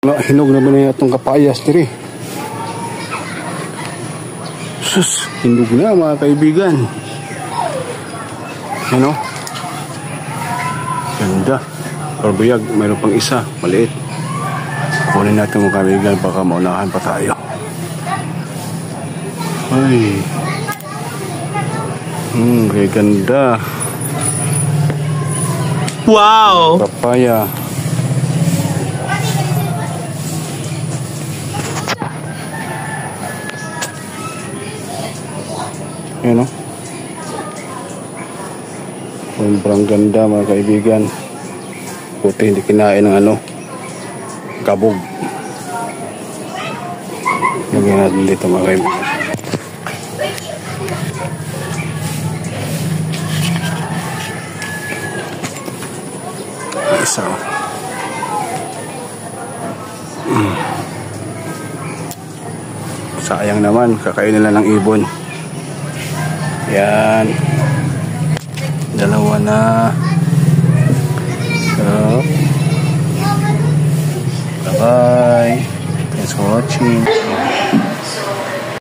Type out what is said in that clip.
Hinog na ba na itong kapayas diri? Sus, hinog na mga kaibigan. Ano? Ganda. Karbuyag, mayroon pang isa, maliit. Kunin natin mga kaibigan, baka maunahan pa tayo. Ay. Kaya ganda. Wow! Papaya. Ayan o. Sobrang ganda mga kaibigan. Buti hindi kinain ng ano, kabog. Lagyan natin dito mga kaibigan. Isa. Sayang naman, kakainin nila ng ibon. Yan. Dalawa na. So, bye-bye. Thanks for watching.